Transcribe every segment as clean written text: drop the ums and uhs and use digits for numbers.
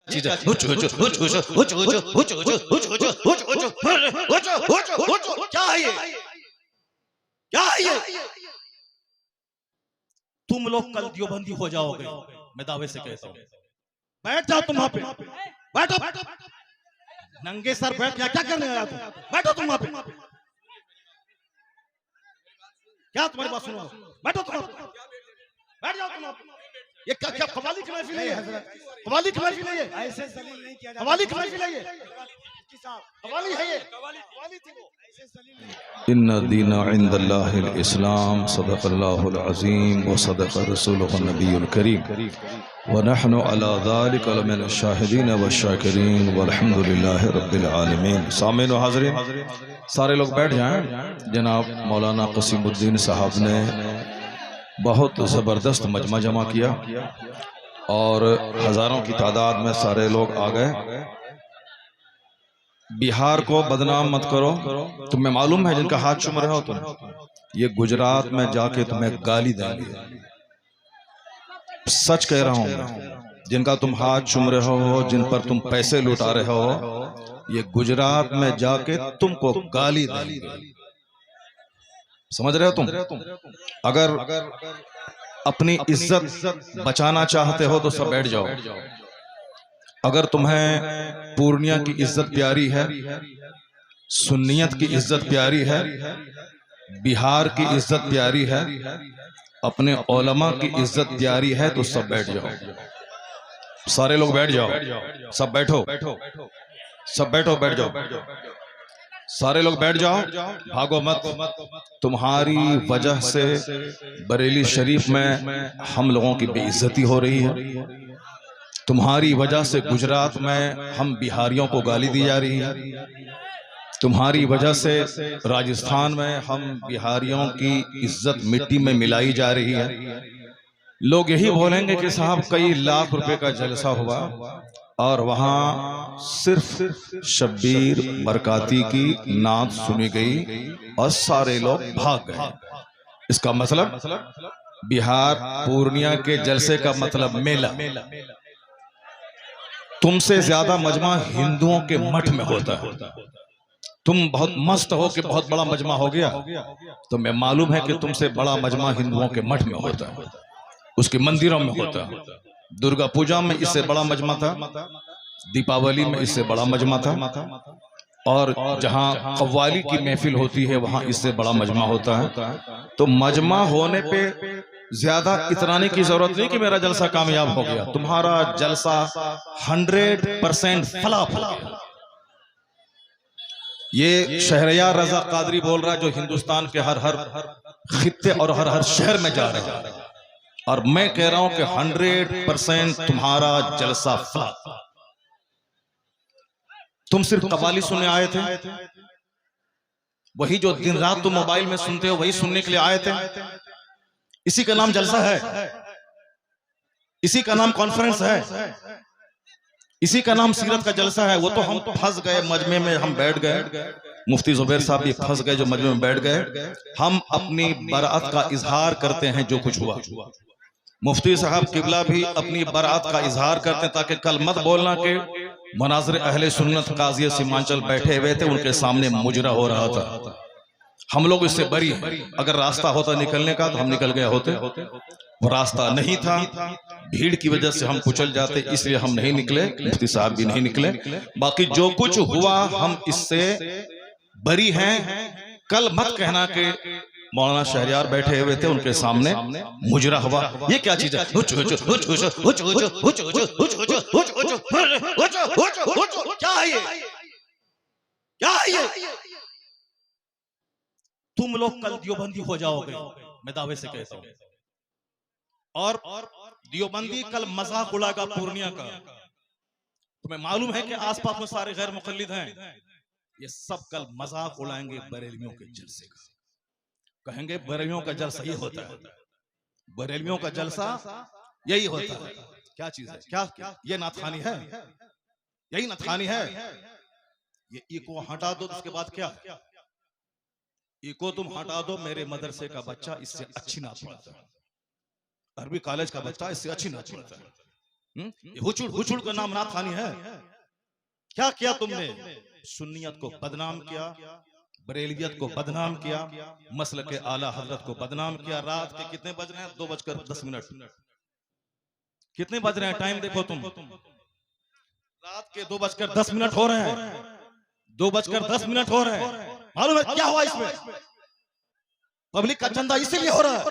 चीज क्या है ये? क्या है ये? तुम लोग कल दियोबंदी हो जाओगे, मैं दावे से कहता हूँ। बैठ जाओ तुम वहां पे, बैठो नंगे सर बैठ। क्या करने आया तुम? बैठो तुम वहां पे। क्या तुम्हारी बात सुनो? बैठो तुम, बैठ जाओ तुम। ये क्या कवाली की महफिल है? कवाली की महफिल है ये? ऐसे जलील नहीं किया जाता। कवाली की महफिल है ये? कवाली है ये? कवाली थी वो। इन्ना दीना इंदल्लाहिल इस्लाम सदक़ल्लाहुल अज़ीम व सदक़ रसूलुहुन नबियुल करीम व नहनु अला ज़ालिका लमिन शाहिदीन व शाकिरीन वल्हम्दुलिल्लाहि रब्बिल आलमीन। सामीन व हाज़रीन, सारे लोग बैठ जाएं। जनाब मौलाना क़सीमुद्दीन साहब ने बहुत ज़बरदस्त मजमा जमा किया और हज़ारों की तादाद में सारे लोग आ गए। बिहार को बदनाम मत करो। तुम्हें मालूम है जिनका हाथ चूम रहे हो तुम, ये गुजरात में जाके तुम्हें गाली देंगे। सच कह रहा हूं, जिनका तुम हाथ चूम रहे हो, जिन पर तुम पैसे लुटा रहे हो, ये गुजरात में जाके तुमको गाली देंगे। समझ रहे हो तुम? अगर अपनी इज्जत बचाना चाहते हो तो सब बैठ जाओ। अगर तुम्हें पूर्णिया की इज्जत प्यारी है, सुन्नियत की इज्जत प्यारी है, बिहार की इज्जत प्यारी है, अपने उलमा की इज्जत प्यारी है, तो सब बैठ जाओ। सारे लोग बैठ जाओ, सब बैठो, सब बैठो, बैठ जाओ, सारे लोग बैठ जाओ, भागो मत। तुम्हारी वजह से बरेली शरीफ में हम लोगों की बेइज्जती हो रही है। तुम्हारी वजह से गुजरात में हम बिहारियों को गाली दी जा रही है। तुम्हारी वजह से राजस्थान में हम बिहारियों की इज्जत मिट्टी में मिलाई जा रही है। लोग यही बोलेंगे कि साहब कई लाख रुपए का जलसा हुआ और वहां सिर्फ शब्बीर बरकाती की नात सुनी गई और सारे लोग भाग गए। इसका मतलब बिहार पूर्णिया के जलसे का मतलब मेला। तुमसे ज्यादा मजमा हिंदुओं के मठ में होता है। तुम बहुत मस्त हो कि बहुत बड़ा मजमा हो गया, तो मैं मालूम है कि तुमसे बड़ा मजमा हिंदुओं के मठ में होता है, उसके मंदिरों में होता है। दुर्गा पूजा में इससे बड़ा मजमा था, दीपावली में इससे बड़ा मजमा था, और जहां कव्वाली की महफिल होती है वहां इससे बड़ा मजमा होता है। तो मजमा होने पे ज्यादा इतराने की जरूरत नहीं कि मेरा जलसा कामयाब हो गया। तुम्हारा जलसा 100% फ्लॉप हो गया। ये शहरयार रजा कादरी बोल रहा है, जो हिंदुस्तान के हर खित्ते और हर शहर में जा रहा है, और मैं कह रहा हूं कि 100% तुम्हारा जलसा फ्लॉप। तुम सिर्फ कव्वाली सुनने आए थे, वही जो दिन रात तुम मोबाइल में सुनते हो वही सुनने के लिए आए थे। इसी का नाम जलसा है, इसी का नाम कॉन्फ्रेंस है, इसी का नाम सीरत का जलसा है। वो तो हम फंस गए मजमे में, हम बैठ गए। मुफ्ती जुबैर साहब भी फंस गए जो मजमे में बैठ गए। हम अपनी बरात का इजहार करते हैं जो कुछ हुआ। मुफ्ती साहब किबला भी अपनी बरात का इजहार करते हैं, ताकि कल मत बोलना कि मनाज़िर अहले सुन्नत काज़ी सीमांचल बैठे हुए थे, उनके सामने मुजरा हो रहा था। हम लोग इससे बरी हैं। अगर रास्ता होता निकलने का तो हम निकल गए होते, वो रास्ता नहीं था, भीड़ की वजह से हम कुचल जाते, इसलिए हम नहीं निकले, मुफ्ती साहब भी नहीं निकले। बाकी जो कुछ हुआ हम इससे बरी हैं। कल मत कहना कि मौलाना शहरयार बैठे हुए थे उनके सामने मुजरा हुआ। ये क्या चीज है? क्या है ये? क्या है ये? तुम लोग कल दियोबंदी हो जाओगे, मैं दावे से कहता हूं। और दियोबंदी कल मजाक उड़ाएगा पूर्णिया का। तुम्हें मालूम है कि आसपास में सारे गैर मुकल्लिद हैं, ये सब कल मजाक उड़ाएंगे बरेलियों के जलसे का। कहेंगे बरेलियों का जलसा ये होता है, बरेलियों का जलसा यही होता है। क्या चीज है? क्या ये नाथखानी है? यही नाथखानी है। ये इको हटा दो, उसके बाद क्या? इको तुम हटा दो, मेरे मदरसे का बच्चा इससे अच्छी नात पढ़ता है, अरबी कॉलेज का बच्चा इससे अच्छी नात पढ़ता है। ये हुचुड़ हुचुड़ का नाम नाथ खानी है। क्या किया तुमने? सुन्नियत को बदनाम किया, बरेलियत को बदनाम किया, मसलक के आला हजरत को बदनाम किया। रात के कितने बज रहे हैं? 2:10। कितने बज रहे हैं? टाइम देखो तुम। रात के 2:10 हो रहे हैं। 2:10 हो रहे हैं। मालूम है क्या हुआ इसमें? पब्लिक का चंदा इसीलिए हो रहा है।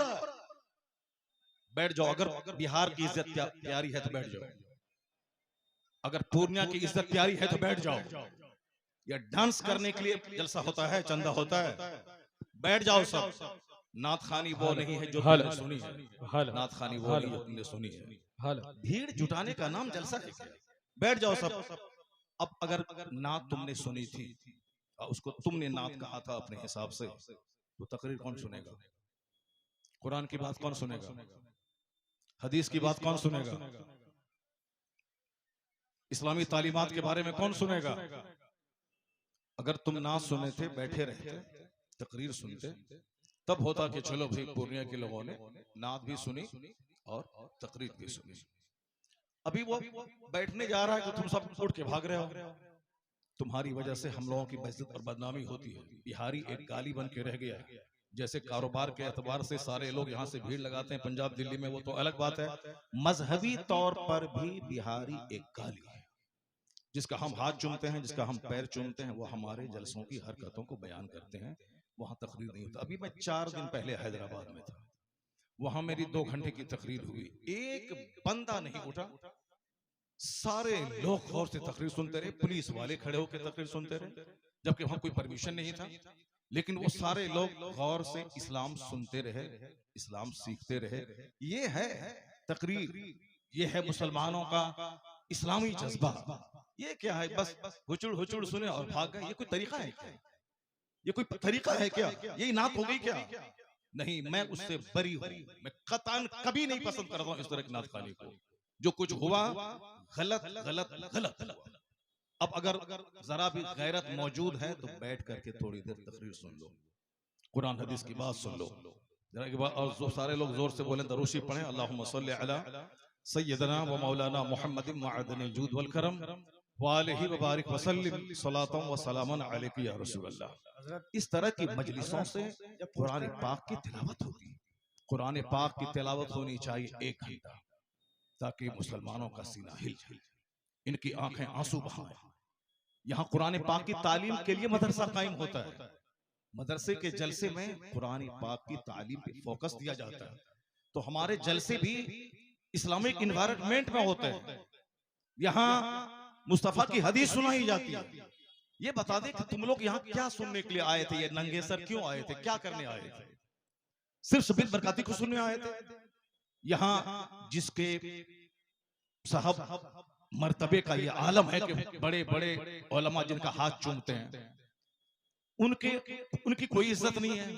बैठ जाओ, अगर बिहार की इज्जत प्यारी है तो बैठ जाओ, अगर पूर्णिया की इज्जत प्यारी है तो बैठ जाओ। या डांस करने के लिए जलसा होता है, चंदा होता है, बैठ जाओ सब। नाथ खानी वो नहीं है जो तुमने सुनी है, नाथ खानी वो नहीं जो तुमने सुनी है। भीड़ जुटाने का नाम जलसा है क्या? बैठ जाओ सब। अब अगर नात तुमने सुनी थी, उसको तुमने नात कहा था अपने हिसाब से, तो तकरीर कौन सुनेगा? कुरान की बात कौन सुनेगा? हदीस की बात कौन सुनेगा? इस्लामी तालीमात के बारे में कौन सुनेगा? अगर तुम नात सुने थे, बैठे रहते, तकरीर सुनते, तब होता कि चलो भाई पूर्णिया के लोगों ने नात भी सुनी और तकरीर भी सुनी। अभी वो बैठने जा रहा है तो तुम सब उठ के भाग रहे हो। तुम्हारी वजह से हम लोगों की बेइज्जत और बदनामी होती है। बिहारी एक गाली बन के रह गया है। जैसे कारोबार के एतबार से सारे लोग यहाँ से भीड़ लगाते हैं पंजाब दिल्ली में, वो तो अलग बात है। मजहबी तौर पर भी बिहारी एक गाली है। जिसका हम हाथ चूमते हैं, जिसका हम पैर चूमते हैं, वो हमारे जलसों की हरकतों को बयान करते हैं। वहां तकरीर नहीं होता। अभी मैं 4 दिन पहले हैदराबाद में था, वहां मेरी 2 घंटे की तकरीर हुई। एक बंदा नहीं उठा, सारे लोग गौर से तकरीर सुनते रहे। पुलिस वाले खड़े होकर तकरीर सुनते रहे, जबकि वहां कोई परमिशन नहीं था, लेकिन वो सारे लोग गौर से इस्लाम सुनते रहे, इस्लाम सीखते रहे। ये है तकरीर, ये है मुसलमानों का इस्लामी जज्बा। ये क्या है? बस हुचुड़ हुचुड़ सुने और भाग गए। ये कोई तरीका है क्या? ये कोई तरीका है क्या? ये नात हो गई क्या? नहीं, मैं उससे बरी हूं। मैं कतन कभी नहीं पसंद करता हूं इस तरह की नात खानी को। जो कुछ हुआ गलत गलत गलत हुआ। अब अगर जरा भी गैरत मौजूद है तो बैठ करके थोड़ी देर तकरीर सुन लो, कुरान हदीस की बात सुन लो जरा के बाद। और जो सारे लोग जोर से बोले दरूशी पढ़े, अल्लाहुम्मा सल्ली अला सय्यदना व मौलाना मुहम्मदिन मअदनिल जूद वल करम व आलिहि व बारिक व सल्लिम सलातन व सलामन अलैका या रसूलल्लाह। इस तरह की मजलिसों से जब कुरान पाक की तिलावत होती, कुरान पाक की तिलावत होनी चाहिए 1 घंटा, ताकि मुसलमानों का सीना हिल जाए, इनकी आंखें आंसू बहाएं। यहाँ कुरान पाक की तालीम के लिए मदरसा कायम होता है। मदरसे के जलसे में कुरान पाक की तालीम पे फोकस दिया जाता है। तो हमारे जलसे भी इस्लामिक इन्वायरमेंट में होते हैं। यहाँ मुस्तफा की हदीस सुनाई जाती है। ये बता दे कि तुम लोग यहाँ क्या सुनने के लिए आए थे? ये नंगे सर क्यों आए थे? क्या करने आए थे? सिर्फ शबीर बरकाती को सुनने आए थे? यहाँ जिसके साहब मर्तबे का ये आलम है कि बड़े बड़े उलमा जिनका हाथ चूमते हैं, उनकी कोई इज्जत नहीं है,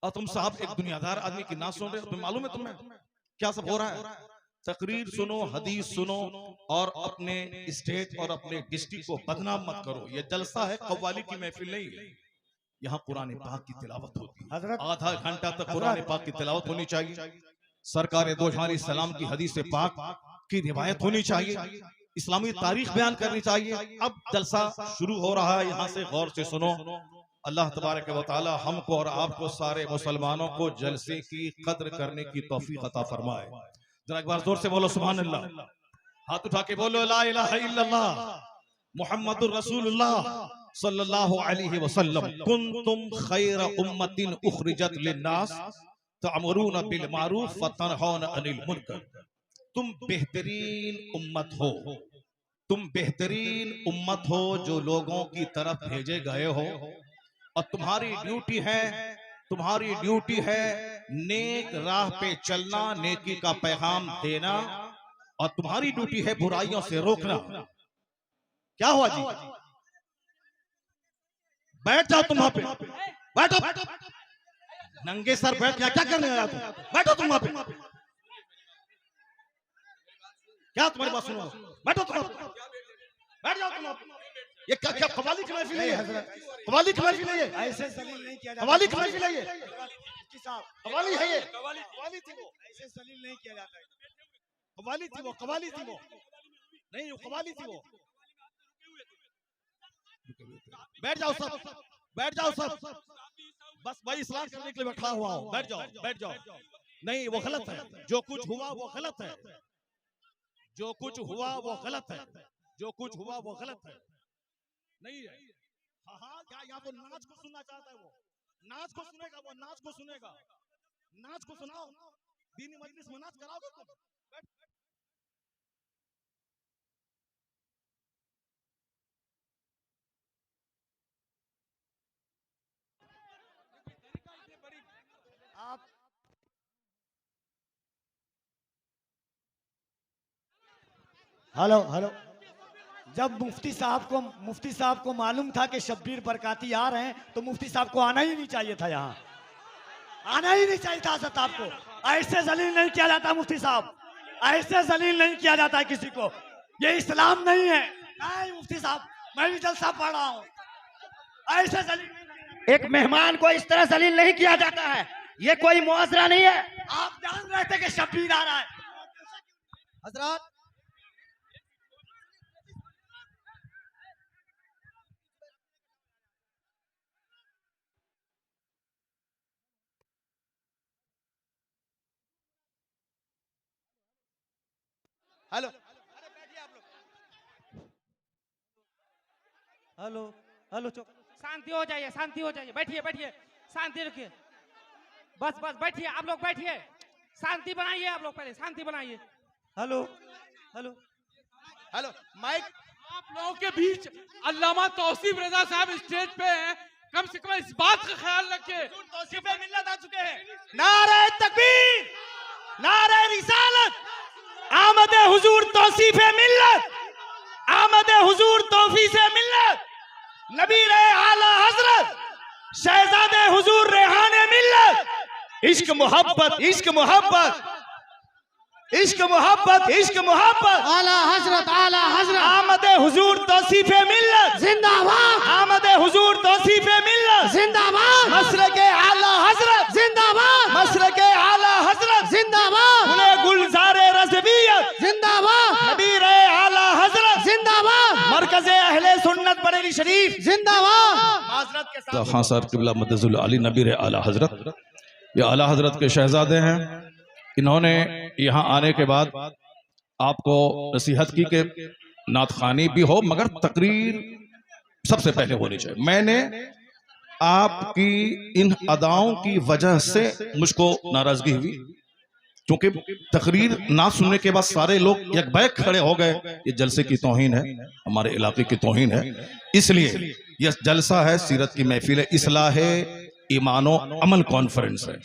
और तुम साहब एक दुनियादार आदमी की ना सुन रहे हो। मालूम है तुम्हें क्या सब हो रहा है? तकरीर सुनो, हदीस सुनो, और अपने स्टेट और अपने डिस्ट्रिक्ट को बदनाम मत करो। ये जलसा है, कव्वाली की महफिल नहीं है। यहाँ कुरान पाक की तिलावत होती है। आधा घंटा तक कुरान पाक की तिलावत होनी चाहिए। सरकार दो जहां सलाम की हदीस पाक की रिवायत होनी चाहिए। इस्लामी तारीख बयान करनी चाहिए। अब जलसा शुरू हो रहा है, यहाँ से गौर से सुनो। अल्लाह तबारक व तआला हमको और आपको सारे मुसलमानों को जलसे की कद्र करने की तौफीक अता फरमाए। जरा एक बार जोर से बोलो सुभान अल्लाह। हाथ उठा के बोलो ला इलाहा इल्लल्लाह मुहम्मदुर रसूलुल्लाह सल्लल्लाहु अलैहि वसल्लम। कुंतुम खैर उम्मतिन उखरिजत लिन्नास तअमुरूना बिल मारूफ व तनहौना अनिल मुनकर। तुम बेहतरीन उम्मत हो, तुम बेहतरीन उम्मत हो जो लोगों की तरफ भेजे गए हो, और तुम्हारी ड्यूटी है नेक राह पे चलना, नेकी का पैगाम देना, और तुम्हारी ड्यूटी है बुराइयों से रोकना। क्या हुआ जी? बैठ जाओ तुम वहां पे, बैठो। नंगे सर बैठ क्या करने आया तुम? बैठो तुम वहां पे। क्या तुम्हारी बात सुनो? बैठो तुम, बैठ जाओ तुम। ये क्या कवाली की महफिल है? कवाली की महफिल है? ऐसे सलील नहीं किया जाता। कवाली की महफिल है? साहब कवाली है ये? कवाली थी वो, ऐसे सलील नहीं किया जाता है। कवाली थी वो, कवाली थी वो, नहीं वो कवाली थी वो। बैठ जाओ सब, बैठ जाओ सब, बस भाई इस्लाम करने के लिए बैठा हुआ हूं, बैठ जाओ, बैठ जाओ। नहीं वो गलत है, जो कुछ हुआ वो गलत है, जो कुछ हुआ वो गलत है, जो कुछ हुआ वो गलत है, नहीं है। हाँ हाँ, क्या यहाँ वो नाच को सुनना चाहता है, वो नाच को सुनेगा, वो नाच को सुनेगा, नाच को सुनाओ, दीनी मजलिस में नाच कराओगे तुम। आप हेलो हेलो, जब मुफ्ती साहब को मालूम था कि शब्बीर बरकाती आ रहे हैं तो मुफ्ती साहब को आना ही नहीं चाहिए था, यहाँ आना ही नहीं चाहिए था। हज़रत आपको ऐसे जलील नहीं किया जाता, मुफ्ती साहब ऐसे जलील नहीं किया जाता है किसी को, ये इस्लाम नहीं है। नहीं मुफ्ती साहब, मैं भी जलसा पढ़ रहा हूँ, ऐसे जलील एक मेहमान को इस तरह जलील नहीं किया जाता है, ये कोई मुआवजा नहीं है। आप जान रहे थे कि शब्बीर आ रहा है। हजरत हेलो हेलो हेलो, चुप, शांति हो जाइए, शांति हो जाइए, बैठिए बैठिए, शांति रखिए, बस बस बैठिए, आप लोग बैठिए, शांति बनाइए, आप लोग पहले शांति बनाइए। हेलो हेलो हेलो, माइक आप लोगों के बीच अल्लामा तौसीफ रजा साहब स्टेज पे हैं, कम से कम इस बात का ख्याल रखें। तौसीफ मिल्लत आ चुके हैं। नारे तकबीर, नारे रिसालत, आमद हुजूर तौसीफ मिल्लत, आमद हुजूर तौफीक मिल्लत, नबी रहे आला हजरत, शहजादे हुजूर रेहाने मिल्लत, इश्क मोहब्बत, इश्क मोहब्बत, इश्क मोहब्बत, इश्क मोहब्बत, आला हजरत आमद हुजूर तौसीफ मिल्लत जिंदाबाद, आमद हुजूर तौसीफ मिल्लत जिंदाबाद, मसरके आला हजरत, जिंदाबाद, मसरके आला हजरत, जिंदाबाद, गुले गुलजारे रज़वियत, जिंदाबाद, नबी रहे आला हजरत, जिंदाबाद, मरकज़े अहले सुन्नत बरेली शरीफ जिंदाबाद। माज़रत के तो साथ खान साहब किबला मदजुल अली नबी रहे आला हजरत, ये आला हजरत के शहजादे हैं। इन्होंने यहाँ आने के बाद आपको नसीहत की कि नात खानी भी हो मगर तकरीर सबसे पहले होनी चाहिए। मैंने आपकी इन अदाओं की वजह से मुझको नाराजगी हुई, क्योंकि तकरीर ना सुनने के बाद सारे लोग यकबैक खड़े हो गए। ये जलसे की तौहीन है, हमारे इलाके की तौहीन है। इसलिए यह जलसा है, सीरत की महफिल है, इस्लाह ईमानो अमल कॉन्फ्रेंस है।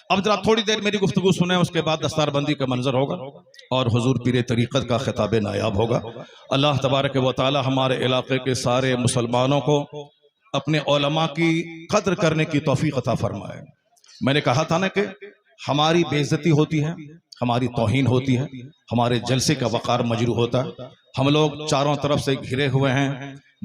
अब जरा थोड़ी देर मेरी गुफ्तगू सुने, उसके बाद दस्तारबंदी का मंजर होगा और हुजूर पीर तरीक़त का खिताब नायाब होगा। अल्लाह तबारक व तआला हमारे इलाके के सारे मुसलमानों को अपने उलमा की कद्र करने की तौफीक अता फरमाए। मैंने कहा था ना कि हमारी बेइज्जती होती है, हमारी तौहीन होती है, हमारे जलसे का वक़ार मजरू होता है। हम लोग चारों तरफ से घिरे हुए हैं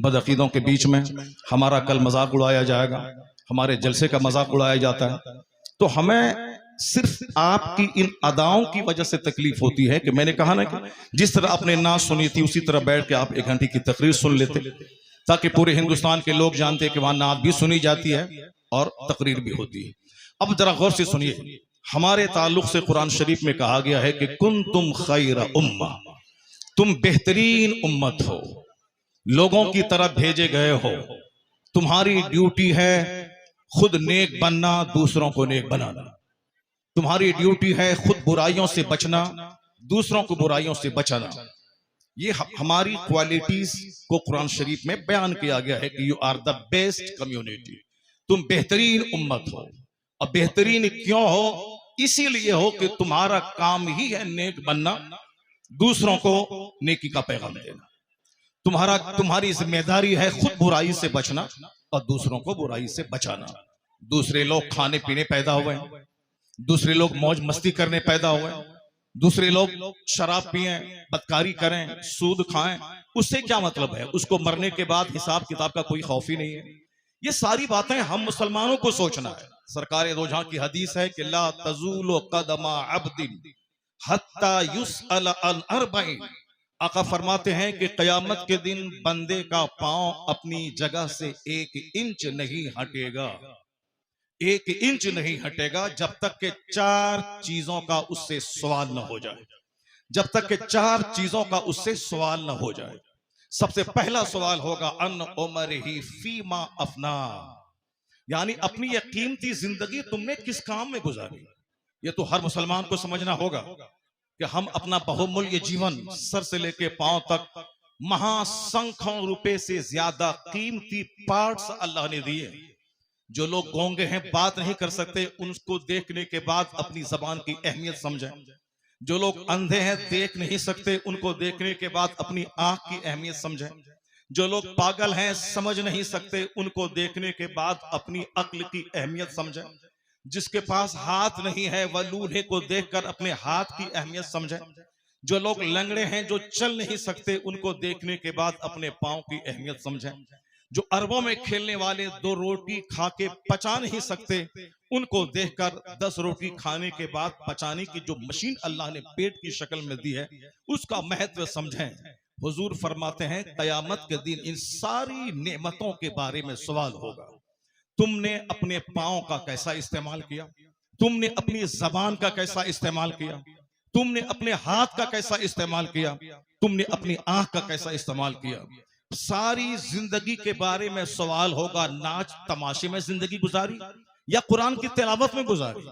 बदअकीदों के बीच में, हमारा कल मजाक उड़ाया जाएगा, हमारे जलसे का मजाक उड़ाया जाता है। तो हमें सिर्फ आपकी इन अदाओं की वजह से तकलीफ होती है कि मैंने कहा ना कि जिस तरह आपने नाच सुनी थी उसी तरह बैठ के आप 1 घंटे की तकरीर सुन लेते, ताकि पूरे हिंदुस्तान के लोग जानते हैं कि वहां नात भी सुनी जाती है और तकरीर भी होती है। अब जरा गौर से सुनिए, हमारे ताल्लुक से कुरान शरीफ में कहा गया है कि कुंतुम खैर उम्मा, तुम बेहतरीन उम्मत हो, लोगों की तरफ भेजे गए हो। तुम्हारी ड्यूटी है खुद नेक बनना, दूसरों को नेक बनाना। तुम्हारी ड्यूटी है खुद बुराइयों से बचना, दूसरों को बुराइयों से बचाना। ये हमारी क्वालिटीज को कुरान शरीफ में बयान किया गया है कि you are the best community, तुम बेहतरीन उम्मत हो। और बेहतरीन क्यों हो? इसीलिए हो कि तुम्हारा काम ही है नेक बनना, दूसरों को नेकी का पैगाम देना। तुम्हारी जिम्मेदारी है खुद बुराई से बचना और दूसरों को बुराई से बचाना। दूसरे लोग खाने पीने पैदा हुए, दूसरे लोग मौज मस्ती करने पैदा हुए, दूसरे लोग शराब पिए, बदकारी करें, सूद खाएं, उससे क्या मतलब है? उसको मरने के बाद हिसाब किताब का कोई खौफ ही नहीं है। ये सारी बातें हम मुसलमानों को सोचना है। सरकार दो जहां की हदीस है कि ला तज़ूलु क़दमा अब्दिन हत्ता युसअल अन अर्बईन। आका फरमाते हैं कि क़यामत के दिन बंदे का पांव अपनी जगह से 1 इंच नहीं हटेगा, 1 इंच नहीं हटेगा जब तक के 4 चीजों का उससे सवाल न हो जाए, जब तक के 4 चीजों का उससे सवाल न हो जाए। सबसे पहला सवाल होगा अन उमरिही फीमा अफना, यानी अपनी यह कीमती जिंदगी तुमने किस काम में गुजारी। ये तो हर मुसलमान को समझना होगा कि हम अपना बहुमूल्य जीवन सर से लेके पांव तक महासंख्यों रुपए से ज्यादा कीमती पार्ट्स अल्लाह ने दिए। जो लोग गूंगे हैं, बात नहीं कर सकते, उनको देखने के बाद अपनी जबान की अहमियत समझें। जो लोग अंधे हैं, देख नहीं सकते, उनको देखने के बाद अपनी आंख की अहमियत समझें। जो लोग पागल हैं, समझ नहीं सकते, उनको देखने के बाद अपनी अक्ल की अहमियत समझें। जिसके पास हाथ नहीं है वह लूल्हे को देखकर अपने हाथ की अहमियत समझे। जो लोग लंगड़े हैं, जो चल नहीं सकते, उनको देखने के बाद अपने पांव की अहमियत समझें। जो अरबों में खेलने वाले 2 रोटी खा के पचा नहीं सकते, उनको देखकर 10 रोटी खाने के बाद पचाने की जो मशीन अल्लाह ने पेट की शक्ल में दी है, उसका महत्व समझें। हुजूर फरमाते हैं क़यामत के दिन इन सारी नेमतों के बारे में सवाल होगा। तुमने अपने पांव का कैसा इस्तेमाल किया, तुमने अपनी जबान का कैसा इस्तेमाल किया, तुमने अपने हाथ का कैसा इस्तेमाल किया, तुमने अपनी आंख का कैसा इस्तेमाल किया। सारी जिंदगी के बारे में सवाल होगा। नाच तमाशे में जिंदगी गुजारी या कुरान की तिलावत में गुजारी?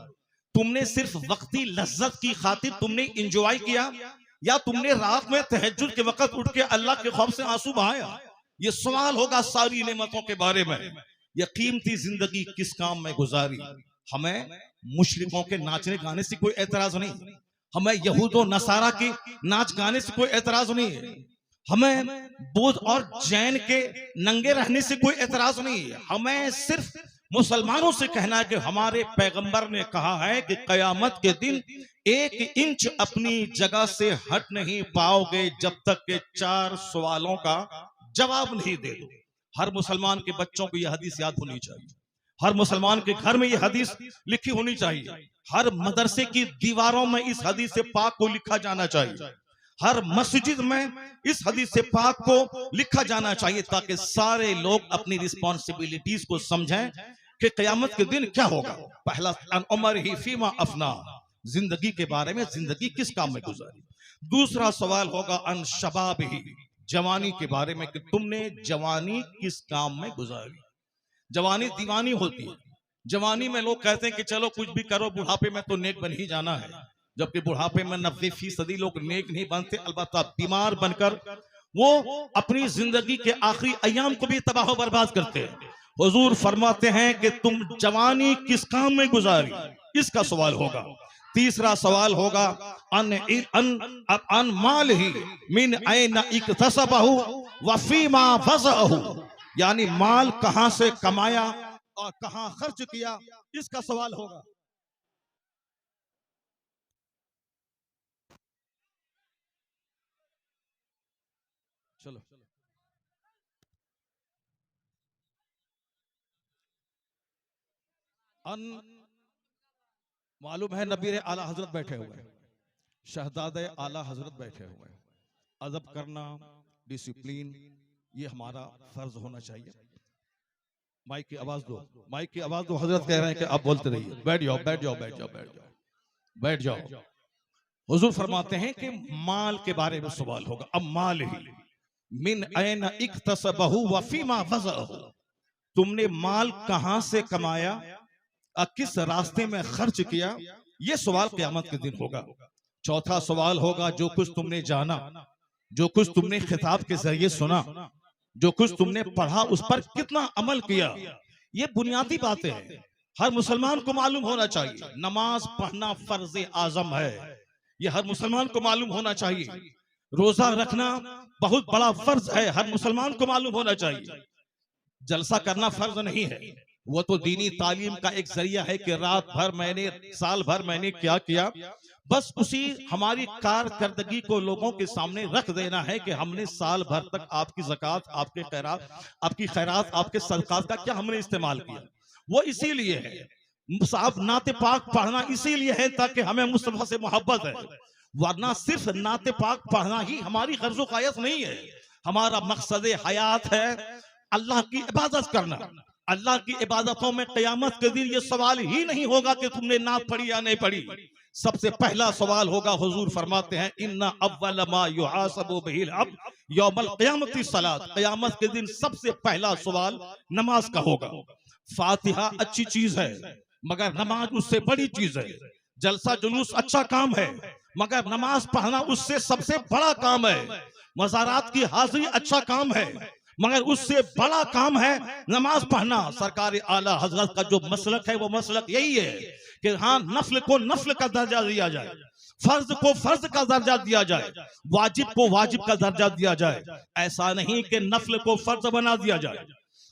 तुमने सिर्फ वक्ती लज्जत की खातिर तुमने इंजॉय किया या तुमने रात में तहज्जुद के वक्त उठ के अल्लाह के खौफ से आंसू बहाया? ये सवाल होगा सारी नेमतों के बारे में। यह कीमती जिंदगी किस काम में गुजारी? हमें मुशरिकों के नाचने गाने से कोई एतराज नहीं, हमें यहूद और नसारा के नाच गाने से कोई एतराज नहीं है, हमें बौद्ध और जैन के नंगे रहने से कोई एतराज नहीं है। हमें सिर्फ मुसलमानों से कहना है कि हमारे पैगंबर ने कहा है कि कयामत के दिन 1 इंच अपनी जगह से हट नहीं पाओगे जब तक के 4 सवालों का जवाब नहीं दे दो। हर मुसलमान के बच्चों को यह हदीस याद होनी चाहिए, हर मुसलमान के घर में यह हदीस लिखी होनी चाहिए, हर मदरसे की दीवारों में इस हदीस से पाक को लिखा जाना चाहिए, हर मस्जिद में इस हदीस से पाक को लिखा जाना चाहिए, ताकि सारे लोग अपनी रिस्पॉन्सिबिलिटीज को समझें कि क़यामत के दिन क्या होगा। पहला उमर ही फीमा अफना, जिंदगी के बारे में, जिंदगी किस काम में गुजारी। दूसरा सवाल होगा अन शबाब ही, जवानी के बारे में कि तुमने जवानी किस काम में गुजारी। जवानी दीवानी होती है। जवानी में लोग कहते हैं कि चलो कुछ भी करो, बुढ़ापे में तो नेक बन ही जाना है, जबकि बुढ़ापे में 90% लोग नेक नहीं बनते, अलबत्ता बीमार बनकर वो अपनी जिंदगी के आखिरी अय्याम को भी तबाह बर्बाद करते हैं। हुजूर फरमाते हैं कि तुम जवानी किस काम में गुजारी, इसका सवाल होगा। तीसरा सवाल होगा अन माल ही मिन ऐन इक्तसबहु व फीमा फज़अहु, यानी माल कहां से कमाया और कहां खर्च किया, इसका सवाल होगा। चलो मालूम है नबी आला हजरत बैठे हुए हैं, शहजादे आला हजरत बैठे हुए हैं। अदब करना, डिसिप्लिन, ये हमारा फर्ज होना चाहिए। माइक की आवाज दो, माइक की आवाज दो। हजरत कह रहे हैं कि आप बोलते रहिए। बैठ जाओ, बैठ जाओ, बैठ जाओ, बैठ जाओ, बैठ जाओ। हुजूर फरमाते हैं कि माल के बारे में सवाल होगा। अब माल ही मिन ऐन इक्तसबहु व फीमा फज़अहु, तुमने माल कहां से कमाया और किस रास्ते में खर्च किया, ये सवाल क़यामत के दिन होगा। चौथा सवाल होगा जो कुछ तुमने जाना, जो कुछ तुमने खिताब के जरिए सुना, जो कुछ तुमने पढ़ा, उस पर कितना अमल किया। ये बुनियादी बातें हैं, हर मुसलमान को मालूम होना चाहिए। नमाज पढ़ना फर्ज आजम है, ये हर मुसलमान को मालूम होना चाहिए। रोजा रखना बहुत बड़ा फर्ज है, हर मुसलमान को मालूम होना चाहिए। जलसा करना फर्ज नहीं है, वो तो दीनी तालीम का एक जरिया है कि रात भर मैंने, साल भर मैंने क्या किया, बस उसी हमारी कारकर्दगी को लोगों के सामने रख देना है कि हमने साल भर तक आपकी ज़कात, आपके खैरात, आपकी खैरात, आपके सदकात का क्या हमने इस्तेमाल किया। वो इसीलिए है, साहब नाते पाक पढ़ना इसीलिए है ताकि हमें मुस्तफा से मोहब्बत है। वरना सिर्फ नाते पाक पढ़ना ही हमारी गर्ज़ो कायत नहीं है। हमारा मकसद हयात है अल्लाह की इबादत करना। अल्लाह की इबादतों में क़यामत के दिन ये सवाल ही नहीं होगा कि तुमने नात पढ़ी या नहीं पढ़ी। सबसे पहला सवाल होगा, हुजूर फरमाते हैं इन्ना अव्वल मा युहासबु बिहिल अब्द यौमल क़यामति सलात। क़यामत के दिन सबसे पहला सवाल नमाज का होगा। फातिहा अच्छी चीज है मगर नमाज उससे बड़ी चीज है। जलसा जुलूस अच्छा काम है मगर नमाज पढ़ना उससे सबसे बड़ा काम है। मज़ारात की हाजिरी अच्छा काम है मगर उससे बड़ा काम है नमाज पढ़ना। सरकार आला हजरत का जो मसलक है वो मसलक यही है कि हाँ, नफल को नफल का दर्जा दिया जाए, फर्ज को फर्ज का दर्जा दिया जाए, वाजिब को वाजिब का दर्जा दिया जाए। ऐसा नहीं कि नफल को फर्ज बना दिया जाए,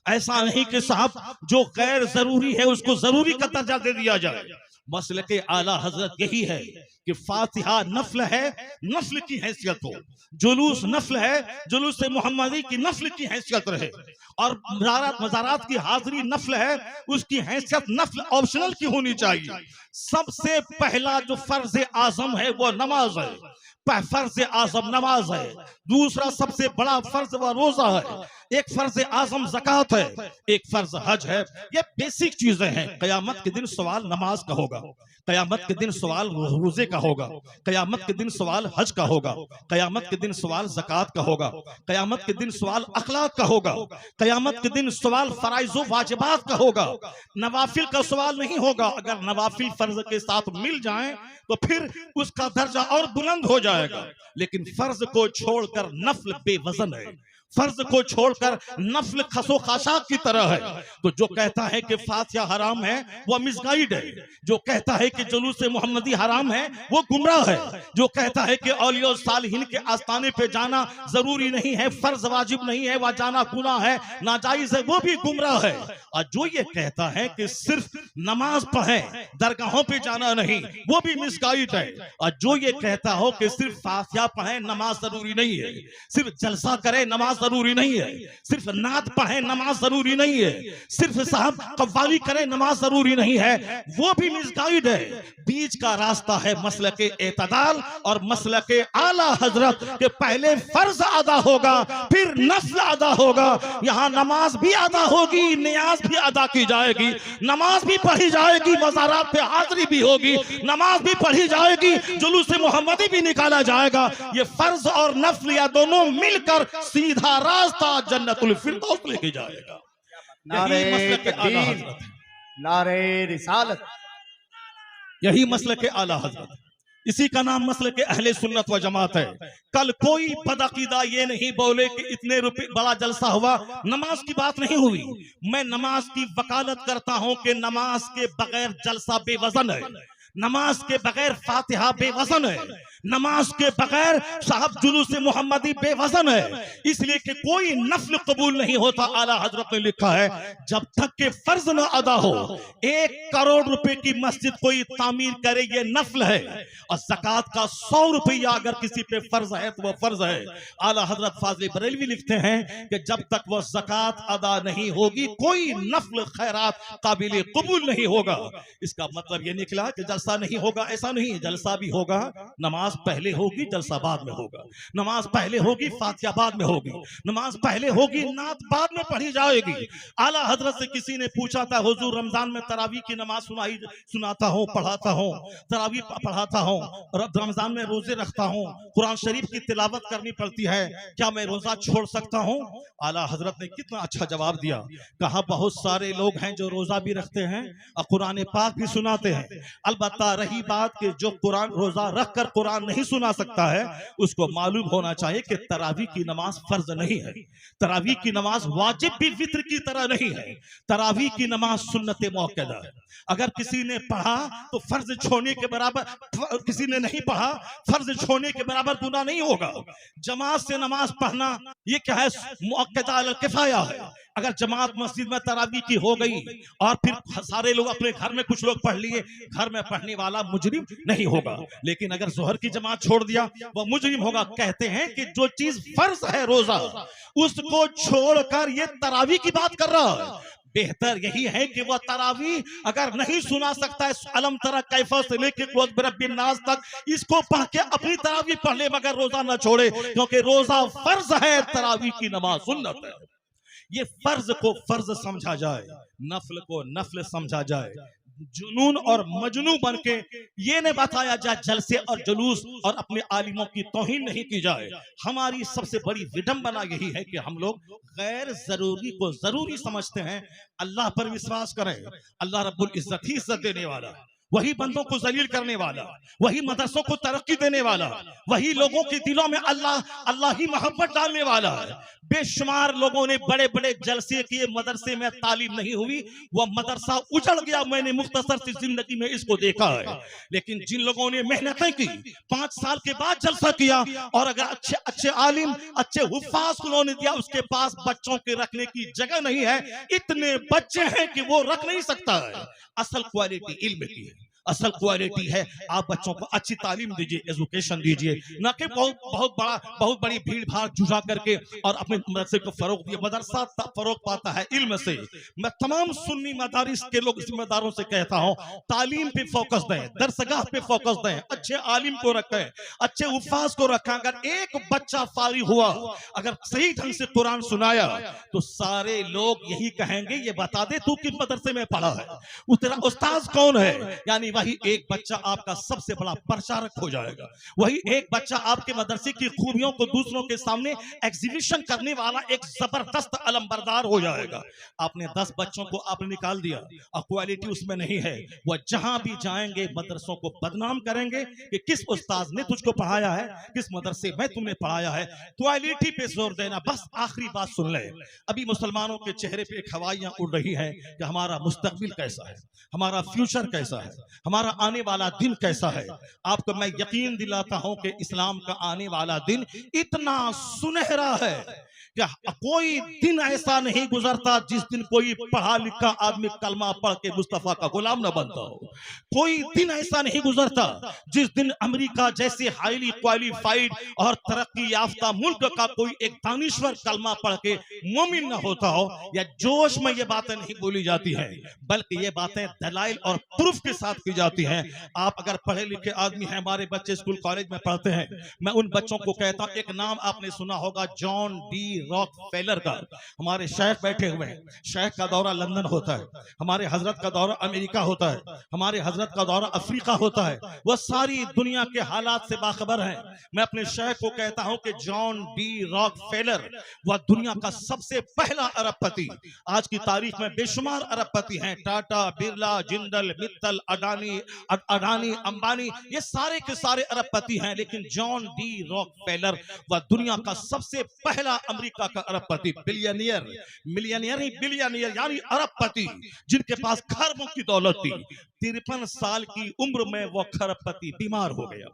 ऐसा नहीं कि साहब जो गैर जरूरी है उसको जरूरी का दर्जा दे दिया जाए। मसलक आला हजरत यही है कि फातिहा नफल है, नफल की हैसियत हो, जुलूस नफल है, जुलूस मोहम्मदी की नफल की हैसियत रहे, और मज़ारात की हाजिरी नफल है, उसकी हैसियत नफल ऑप्शनल की होनी चाहिए। सबसे पहला जो फर्ज आजम है वो नमाज है, फर्ज आजम नमाज है। दूसरा सबसे बड़ा फर्ज व रोजा है। एक फर्ज आजम ज़कात है, एक फर्ज हज है। ये बेसिक चीजें हैं। कयामत के दिन सवाल नमाज का होगा, कयामत के दिन सवाल रोजे का होगा, कयामत के दिन सवाल हज का होगा, कयामत के दिन सवाल ज़कात का होगा, कयामत के दिन सवाल अखलाक का होगा, कयामत के दिन सवाल फराइज़ व वाजिबात का होगा। नवाफिल का सवाल नहीं होगा। अगर नवाफिल फर्ज के साथ मिल जाएं तो फिर उसका दर्जा और बुलंद हो जाएगा। लेकिन फर्ज को छोड़कर नफल बेवजन है, फर्ज को छोड़कर नफल खसो खाशाक की तरह है। तो जो कहता है कि फातिहा हराम है वो मिसगाइड है। जो कहता है कि जुलूस मोहम्मदी हराम है वो गुमराह है। जो कहता है कि औलिया सालिहीन के आस्थाने पे जाना जरूरी नहीं है, फर्ज वाजिब नहीं है, वह जाना गुनाह है, नाजायज है, वो भी गुमराह है। और जो ये कहता है कि सिर्फ नमाज पढ़े, दरगाहों पे जाना नहीं, वो भी मिसगाइड है। और जो ये कहता हो कि सिर्फ फातिहा पढ़े, नमाज जरूरी नहीं है, सिर्फ जलसा करे, नमाज जरूरी नहीं है, सिर्फ नात पढ़े, नमाज जरूरी नहीं है, सिर्फ साहब कव्वाली करे, नमाज जरूरी नहीं है, वो भी मिसगाइड है। बीच का रास्ता है मसलके एतदाल और मसलके आला हजरत के पहले फर्ज अदा होगा, फिर नफल अदा होगा। यहाँ नमाज भी अदा होगी, नियाज भी अदा की जाएगी, नमाज भी पढ़ी जाएगी, मज़ारात पे हाजिरी भी होगी, नमाज भी पढ़ी जाएगी, जुलूस मोहम्मदी भी निकाला जाएगा। ये फर्ज और नफल या दोनों मिलकर सीधा रास्ता जन्नतुल फिरदौस लेके जाएगा। नारे तकबीर, नारे रिसालत, यही मसलक आला हजरत, इसी का नाम मसलक अहले सुन्नत व जमात है। कल कोई बदअकीदा ये नहीं बोले कि इतने रुपए बड़ा जलसा हुआ, नमाज की बात नहीं हुई। मैं नमाज की वकालत करता हूं कि नमाज के बगैर जलसा बेवजन है, नमाज के बगैर फातिहा बेवजन है, नमाज के बगैर साहब जुलूस मोहम्मदी बेवजन है। इसलिए कि कोई नफल कबूल नहीं होता। आला हजरत ने लिखा है जब तक के फर्ज न अदा हो। 1 करोड़ रुपए की मस्जिद कोई तामीर करे ये नफल है, और ज़कात का 100 रुपया अगर किसी पे फर्ज है तो वह फर्ज है। आला हजरत फाज़िल बरेलवी लिखते हैं कि जब तक वह ज़कात अदा नहीं होगी कोई नफल खैरात काबिल कबूल नहीं होगा। इसका मतलब ये निकला कि जलसा नहीं होगा, ऐसा नहीं, जलसा भी होगा, नमाज पहले होगी, जलसा बाद में होगा, नमाज पहले होगी, फातिहा बाद में होगी, नमाज पहले होगी, नात बाद में पढ़ी जाएगी। आला हजरत से किसी ने पूछा था, हुजूर रमजान में तरावी की नमाज सुनाता हूँ, पढ़ाता हूँ, तरावी पढ़ाता हूँ, रमजान में रोजे रखता हूँ, कुरान शरीफ की तिलावत करनी पड़ती है, क्या मैं रोजा छोड़ सकता हूँ? आला हजरत ने कितना अच्छा जवाब दिया। कहा बहुत सारे लोग हैं जो रोजा भी रखते हैं और कुरान पाक भी सुनाते हैं। अलबत्ता रही बात कि जो कुरान रोजा रखकर कुरान नहीं सुना सकता है, उसको मालूम होना चाहिए कि तरावी की नमाज फर्ज नहीं है, तरावी की नमाज वाजिब भी वित्र की तरह नहीं है, तरावी की नमाज सुन्नत मुअक्कदा है। अगर किसी ने पढ़ा तो फर्ज छोड़ने के बराबर, किसी ने नहीं पढ़ा फर्ज छोड़ने के बराबर गुनाह नहीं होगा। जमात से नमाज पढ़ना ये क्या है, मुअक्कदा अल किफाया है। अगर जमात मस्जिद में तरावी की हो गई और फिर सारे लोग अपने घर में, कुछ लोग पढ़ लिए, घर में पढ़ने वाला मुजरिम नहीं होगा। लेकिन अगर जोहर की जमात छोड़ दिया वह मुजरिम होगा। कहते हैं कि जो चीज फर्ज है रोजा, उसको छोड़कर ये तरावी की बात कर रहा है। बेहतर यही है कि वह तरावी अगर नहीं सुना सकता है अलम तरा कैफा से लेके कुल बिरब्बिन नास तक, इसको पढ़ के अपनी तरावी पढ़ ले मगर रोजा न छोड़े, क्योंकि रोजा फर्ज है, तरावी की नमाज सुन्नत है। ये फर्ज को फर्ज समझा जाए, नफल को नफल समझा जाए, जुनून और मजनू बन के ये नहीं बताया जाए जलसे और जुलूस और अपने आलिमों की तौहीन नहीं की जाए। हमारी सबसे बड़ी विडंबना यही है कि हम लोग गैर जरूरी को जरूरी समझते हैं। अल्लाह पर विश्वास करें, अल्लाह रब्बुल इज्जत ही इज्जत देने वाला, वही बंदों को जलील करने वाला, वही मदरसों को तरक्की देने वाला, वही लोगों के दिलों में अल्लाह ही मोहब्बत डालने वाला है। बेशुमार लोगों ने बड़े बड़े जलसे किए, मदरसे में तालीम नहीं हुई, वह मदरसा उजड़ गया। मैंने मुख्तसर सी जिंदगी में इसको देखा है। लेकिन जिन लोगों ने मेहनतें की, 5 साल के बाद जलसा किया, और अगर अच्छे अच्छे आलिम, अच्छे हुफ्फाज उन्होंने दिया, उसके पास बच्चों के रखने की जगह नहीं है, इतने बच्चे हैं कि वो रख नहीं सकता है। असल क्वालिटी इल्म की है, असल क्वालिटी है आप बच्चों को अच्छी तालीम दीजिए, एजुकेशन दीजिए, ना कि बहुत बड़ी भीड़ भाड़ जुटा करके और अपने मदरसे को फरोग दिए। मदरसा फरोग पाता है इल्म से। मैं तमाम सुन्नी मदारिस के लोग जिम्मेदारों से कहता हूं, तालीम पे फोकस दें, दरसगाह पे फोकस दें, अच्छे आलिम को रखें, अच्छे उफाज को रखें। अगर एक बच्चा फारिग हुआ, अगर सही ढंग से कुरान सुनाया, तो सारे लोग यही कहेंगे, ये बता दे तू किस मदरसे में पढ़ा है, तेरा उस्ताद कौन है। यानी वही एक बच्चा आपका सबसे बड़ा प्रचारक हो जाएगा। वही एक बच्चा आपके मदरसे की खूबियों को दूसरों के सामने एग्जीबिशन करने वाला एक जबरदस्त अलमबरदार हो जाएगा। आपने 10 बच्चों को आपने निकाल दिया और क्वालिटी उसमें नहीं है, वह जहां भी जाएंगे मदरसों को बदनाम करेंगे कि किस उस्ताद ने तुझको पढ़ाया है, किस मदरसे में तुमने पढ़ाया है। क्वालिटी पे जोर देना। बस आखिरी बात सुन ले, अभी मुसलमानों के चेहरे पे हवाइयां उड़ रही है कि हमारा मुस्तकबिल कैसा है, हमारा फ्यूचर कैसा है, हमारा आने वाला दिन कैसा है। आपको मैं यकीन दिलाता हूं कि इस्लाम का आने वाला दिन इतना सुनहरा है कि कोई दिन ऐसा नहीं गुजरता जिस दिन कोई पढ़ा लिखा आदमी कलमा पढ़ के मुस्तफा का गुलाम न बनता हो। कोई दिन ऐसा नहीं गुजरता जिस दिन अमेरिका जैसे हाईली क्वालिफाइड और तरक्की याफ्ता मुल्क का कोई एक दानिश्वर कलमा पढ़ के मोमिन न होता हो। या जोश में ये बातें नहीं बोली जाती हैं, बल्कि ये बातें दलाइल और प्रूफ के साथ की जाती हैं। आप अगर पढ़े लिखे आदमी हैं, हमारे बच्चे स्कूल कॉलेज में पढ़ते हैं, मैं उन बच्चों को कहता हूं, एक नाम आपने सुना होगा जॉन डी रॉकफेलर का। हमारे शेख बैठे हुए हैं, शेख का दौरा लंदन होता है, हमारे हजरत का दौरा अमेरिका होता है, हमारे हजरत का दौरा अफ्रीका होता है। वह सारी दुनिया के हालात से बाखबर हैं। मैं अपने शेख को कहता हूं कि जॉन डी रॉकफेलर वह दुनिया का सबसे पहला अरबपति। आज की तारीख में बेशुमार अरबपति हैं, टाटा, बिरला, जिंदल, मित्तल, अडानी, अंबानी, ये सारे के सारे अरबपति हैं। लेकिन जॉन डी रॉकफेलर वह दुनिया का सबसे पहला अमेरिका का अरबपति, बिलियनियर, मिलियनियर ही बिलियनियर यानी अरबपति, जिनके पास खरबों की दौलत थी। 53 साल की उम्र में वो खरबपति बीमार हो गया।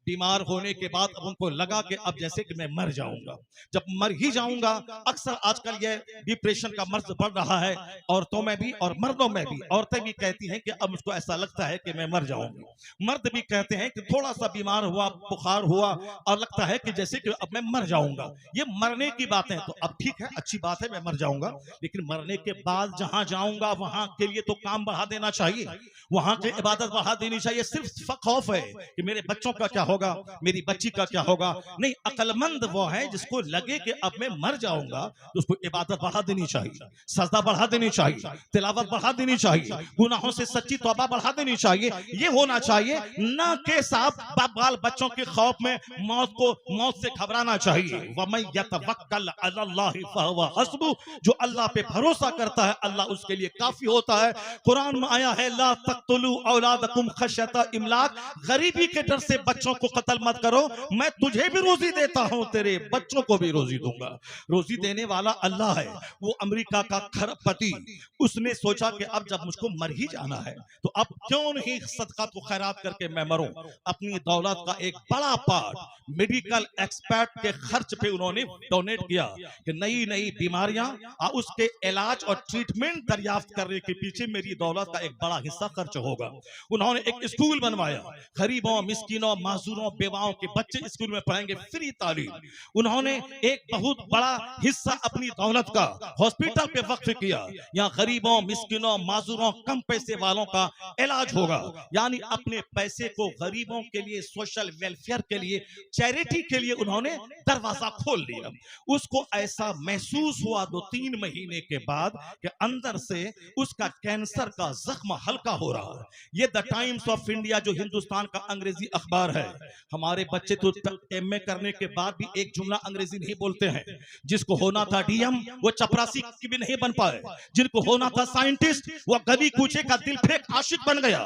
बीमार होने के बाद अब उनको लगा कि अब जैसे कि मैं मर जाऊंगा, जब मर ही जाऊंगा। अक्सर आजकल ये डिप्रेशन का मर्ज बढ़ रहा है, औरतों में भी और मर्दों में भी। औरतें भी कहती हैं कि अब मुझको ऐसा लगता है कि मैं मर जाऊंगी, मर्द भी कहते हैं कि थोड़ा सा बीमार हुआ, बुखार हुआ और लगता है कि जैसे कि अब मैं मर जाऊंगा। ये मरने की बातें तो अब ठीक है, अच्छी बात है, मैं मर जाऊंगा, लेकिन मरने के बाद जहां जाऊंगा वहां के लिए तो काम बढ़ा देना चाहिए, वहां की इबादत बढ़ा देनी चाहिए। सिर्फ खौफ है कि मेरे बच्चों का क्या होगा, मेरी बच्ची का क्या होगा। नहीं, अक्लमंद वो है जिसको लगे कि अब मैं मर जाऊंगा तो उसको इबादत बढ़ा देनी चाहिए, सजदा बढ़ा देनी चाहिए, तिलावत बढ़ा देनी चाहिए, गुनाहों से सच्ची तौबा बढ़ा देनी चाहिए। ये होना चाहिए, ना कि साहब बाल बच्चों के खौफ में मौत से घबराना चाहिए। वमन यतवक्कल अलल्लाहि फहुव हस्बुह, जो अल्लाह पे भरोसा करता है अल्लाह उसके लिए काफी होता है। कुरान में आया है, ला तक़तुलू औलादकुम खश्यता इमलाक, गरीबी के डर से बच्चों को कत्ल मत करो, मैं तुझे भी रोजी देता हूं, तेरे बच्चों को भी रोजी दूंगा। रोजी देने वाला अल्लाह है। वो अमेरिका का खरबपति, उसने सोचा कि अब जब मुझको मर ही जाना है तो अब क्यों नहीं सदका तो खैरात करके मैं मरूं। अपनी दौलत का एक बड़ा पार्ट मेडिकल एक्सपर्ट के खर्च पे उन्होंने डोनेट किया कि नई नई बीमारियां और उसके इलाज और ट्रीटमेंट दरियाफ्त करने के पीछे मेरी दौलत का एक बड़ा हिस्सा खर्च खर्च होगा। उन्होंने एक स्कूल बनवाया, गरीबों, मिस्किनों, माजूरों, बेवाओं के बच्चे स्कूल में पढ़ेंगे, फ्री तालीम। उन्होंने एक बहुत बड़ा हिस्सा अपनी दौलत का हॉस्पिटल पे वक्फ किया। यहाँ गरीबों, मिस्किनों, माजूरों, कम पैसे वालों का इलाज होगा। यानी अपने पैसे को गरीबों के लिए, सोशल वेलफेयर के लिए, चैरिटी के लिए उन्होंने दरवाजा खोल दिया। उसको ऐसा महसूस हुआ 2-3 महीने के बाद कि अंदर से उसका कैंसर का जख्म हल्का हो रहा है। ये द टाइम्स ऑफ इंडिया जो हिंदुस्तान का अंग्रेजी अखबार है, हमारे बच्चे तो एमए करने के बाद भी एक जुमला अंग्रेजी नहीं बोलते हैं। जिसको होना था डीएम वो चपरासी की भी नहीं बन पाए, जिनको होना था साइंटिस्ट वो गली कूचे का दिल फेंक आशिक बन गया।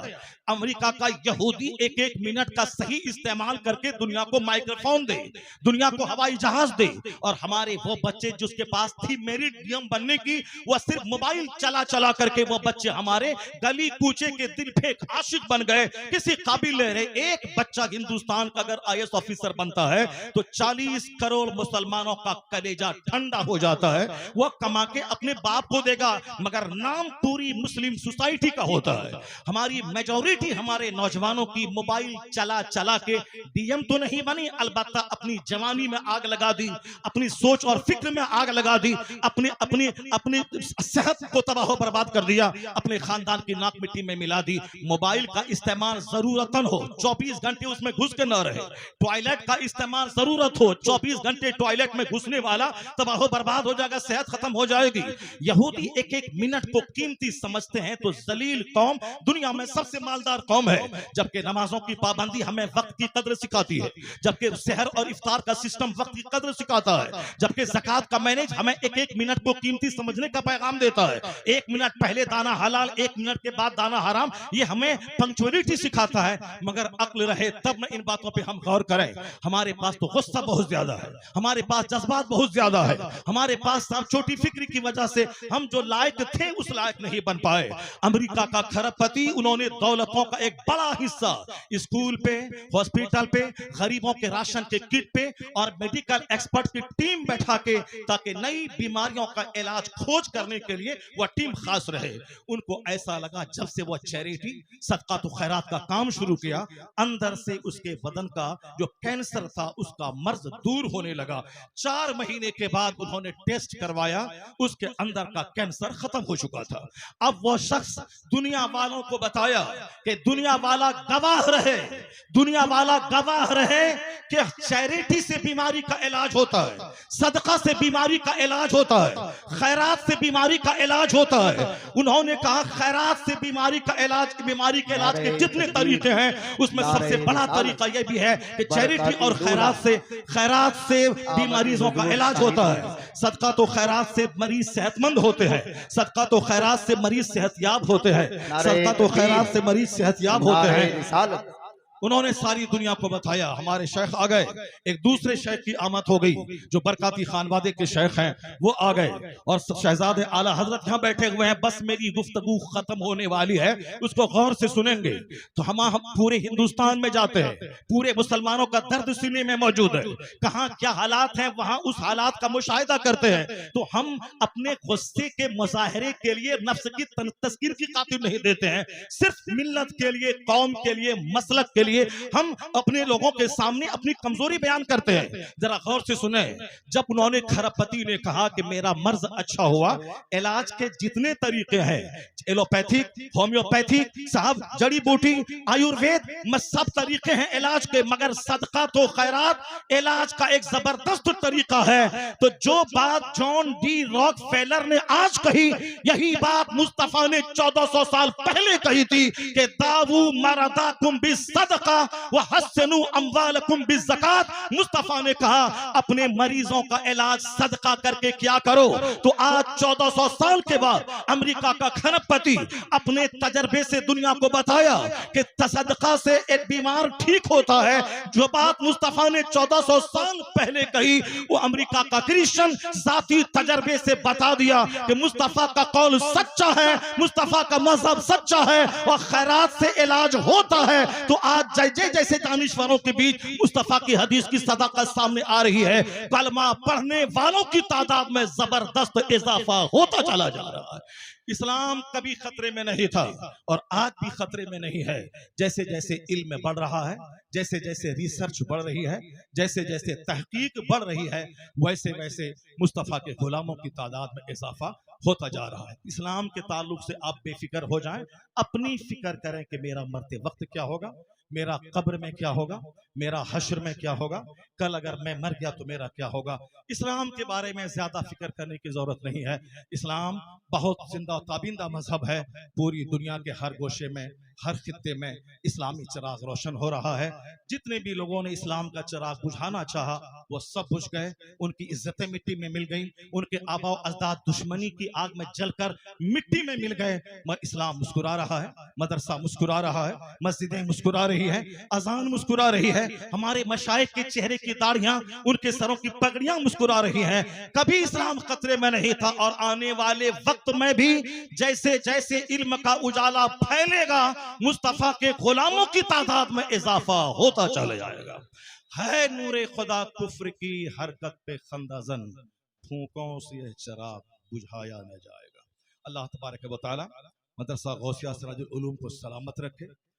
अमेरिका का यहूदी एक एक मिनट का सही इस्तेमाल करके दुनिया को माइक्रोफोन दे, दुनिया को हवाई जहाज दे, और हमारे वो बच्चे जिसके पास थी मेरिट डीएम बनने की, वो सिर्फ मोबाइल चला चला करके वो बच्चे हमारे गली कूचे के दिल फेंक आशिक बन गए, किसी काबिल नहीं रहे। एक बच्चा हिंदुस्तान का अगर आईएएस ऑफिसर बनता है तो 40 करोड़ मुसलमानों का कलेजा ठंडा हो जाता है। वो कमा के अपने बाप को देगा, मगर नाम पूरी मुस्लिम सोसाइटी का होता है। हमारी मेजॉरिटी हमारे नौजवानों की मोबाइल चला चला के डीएम तो नहीं बनी, अलबत्ता अपनी जवानी में आग लगा दी, अपनी सोच और फिक्र में आग लगा दी, अपनी अपनी अपनी सेहत को तबाह बर्बाद कर दिया, अपने खानदान की नाक मिट्टी में मिला दी। मोबाइल का इस्तेमाल जरूरतन हो, 24 घंटे उसमें घुस के न रहे। टॉयलेट का इस्तेमाल जरूरत हो, 24 घंटे टॉयलेट में घुसने वाला तबाह बर्बाद हो जाएगा, सेहत खत्म हो जाएगी। यहूदी एक एक मिनट को कीमती समझते हैं, तो जलील कौम दुनिया में सबसे मालदार कौम है। जबकि नमाजों की पाबंदी हमें वक्त की कदर सिखाती है, जबकि सहर और इफ्तार का सिस्टम वक्त की कदर सिखाता है, जबकि ज़कात का मैनेज हमें एक एक मिनट को कीमती समझने का पैगाम देता है। 1 मिनट पहले दाना हलाल, 1 मिनट के बाद दाना हराम, ये हमें पंक्चुअलिटी सिखाता है। मगर अक्ल रहे तब न इन बातों पे हम गौर करें। हमारे पास तो गुस्सा बहुत ज्यादा है, हमारे पास जज्बात बहुत ज्यादा है, हमारे पास सब छोटी फिक्र की वजह से हम जो लायक थे उस लायक नहीं बन पाए। अमेरिका का खरबपति, उन्होंने दौलतों का एक बड़ा हिस्सा स्कूल पे, हॉस्पिटल पे, गरीबों के राशन के किट पे और मेडिकल एक्सपर्ट की टीम बैठा के, ताकि नई बीमारियों का इलाज खोज करने के लिए वह टीम खास रहे। उनको ऐसा लगा जब से वह चैरिटी, सदका तो खैरात का काम शुरू किया, अंदर से उसके बदन का जो कैंसर था उसका मर्ज दूर होने लगा। 4 महीने के बाद उन्होंने टेस्ट करवाया, उसके अंदर का कैंसर खत्म हो चुका था। अब वो शख्स दुनिया वालों को बताया कि दुनिया वाला गवाह रहे, दुनिया वाला गवाह रहे कि चैरिटी से बीमारी का इलाज होता है, सदका से बीमारी का इलाज होता है, खैरात से बीमारी का इलाज होता है। उन्होंने कहा खैरात से बीमारी का इलाज, बीमारी के इलाज के जितने तरीके हैं उसमें सबसे बड़ा तरीका यह भी है कि चैरिटी और खैरात से बीमारियों का इलाज होता है। सदका तो खैरात से मरीज सेहतमंद होते हैं, सदका तो खैरात से मरीज सेहतयाब होते हैं, सदका तो खैरात से मरीज सेहतयाब होते हैं। उन्होंने सारी दुनिया को बताया। हमारे शेख आ गए, एक दूसरे शेख की आमद हो गई जो बरकाती खानवादे के शेख हैं, वो आ गए और शहजादे आला हजरत यहाँ बैठे हुए हैं। बस मेरी गुफ्तगू खत्म होने वाली है, उसको गौर से सुनेंगे तो हम पूरे हिंदुस्तान में जाते हैं, पूरे मुसलमानों का दर्द सीने में मौजूद है, कहाँ क्या हालात हैं वहां उस हालात का मुशाहिदा करते हैं। तो हम अपने गुस्से के मुजाहरे के लिए नफ्स की तस्कीर की खातिर नहीं देते हैं, सिर्फ मिल्लत के लिए, कौम के लिए, मसलक के लिए हम अपने लोगों के सामने अपनी कमजोरी बयान करते हैं। जरा गौर से सुने, जब उन्होंने खरबपति ने कहा कि मेरा मर्ज अच्छा हुआ, इलाज के जितने तरीके हैं, एलोपैथिक, होम्योपैथिक, साहब जड़ी बूटी, आयुर्वेद में सब तरीके हैं इलाज के, मगर सदका तो खैरात इलाज का एक जबरदस्त तरीका है। तो जो बात जॉन डी रॉकफेलर ने आज कही, यही बात मुस्तफा ने 1400 साल पहले कही थी कि दावू मरदाकुम बिस्सदका व हस्सनु अम्वालकुम बिज़्ज़कात। मुस्तफा ने कहा अपने मरीजों का इलाज सदका करके क्या करो। तो आज 1400 साल के बाद अमेरिका का खरबपति अपने तजर्बे से दुनिया को बताया कि सदका से एक बीमार ठीक होता है। जो बात मुस्तफा ने 1400 साल पहले कही, वो अमेरिका का क्रिश्चियन जाती तजर्बे से बता दिया कि मुस्तफा का कौल सच्चा है, मुस्तफा का मजहब सच्चा है और खैरात से इलाज होता है। तो आज आज जैसे दानिश्वरों के बीच मुस्तफा की हदीस की सदाकत सामने आ रही है, कलमा पढ़ने वालों की तादाद में जबरदस्त इजाफा होता चला जा रहा है। इस्लाम कभी खतरे में नहीं था और आज भी खतरे में नहीं है। जैसे जैसे इल्म बढ़ रहा है, जैसे जैसे रिसर्च बढ़ रही है, जैसे जैसे तहकीक बढ़ रही है, वैसे वैसे मुस्तफ़ा के गुलामों की तादाद में इजाफा होता जा रहा है। इस्लाम के ताल्लुक से आप बेफिक्र हो जाएं, अपनी फिक्र करें कि मेरा मरते वक्त क्या होगा, मेरा कब्र में क्या होगा, मेरा हश्र में क्या होगा, कल अगर मैं मर गया तो मेरा क्या होगा। इस्लाम के बारे में ज्यादा फिक्र करने की जरूरत नहीं है। इस्लाम बहुत जिंदा ताबिंदा मजहब है। पूरी दुनिया के हर गोशे में, हर खित्ते में इस्लामी चिराग रोशन हो रहा है। जितने भी लोगों ने इस्लाम का चिराग बुझाना चाहा वो सब बुझ गए, उनकी इज्जतें मिट्टी में मिल गई, उनके आबा अजदाद दुश्मनी की आग में जलकर मिट्टी में मिल गए। इस्लाम मुस्कुरा रहा है, मदरसा मुस्कुरा रहा है, मस्जिदें मुस्कुरा रही है, अजान मुस्कुरा रही है, हमारे मशाइख के चेहरे की दाढ़ियां, उनके सरों की पगड़ियां मुस्कुरा रही हैं। कभी इस्लाम खतरे में नहीं था और आने वाले वक्त में भी जैसे जैसे इल्म का उजाला फैलेगा, मुस्तफा के गुलामों की तादाद में इजाफा होता चला जाएगा। है नूरे खुदा कुफ्र की हरकत पे खंदाजन, फूकों से चिराग बुझाया न जाएगा। अल्लाह तबारक व तआला मदरसा गौसिया सिराजुल उलूम को सलामत रखे।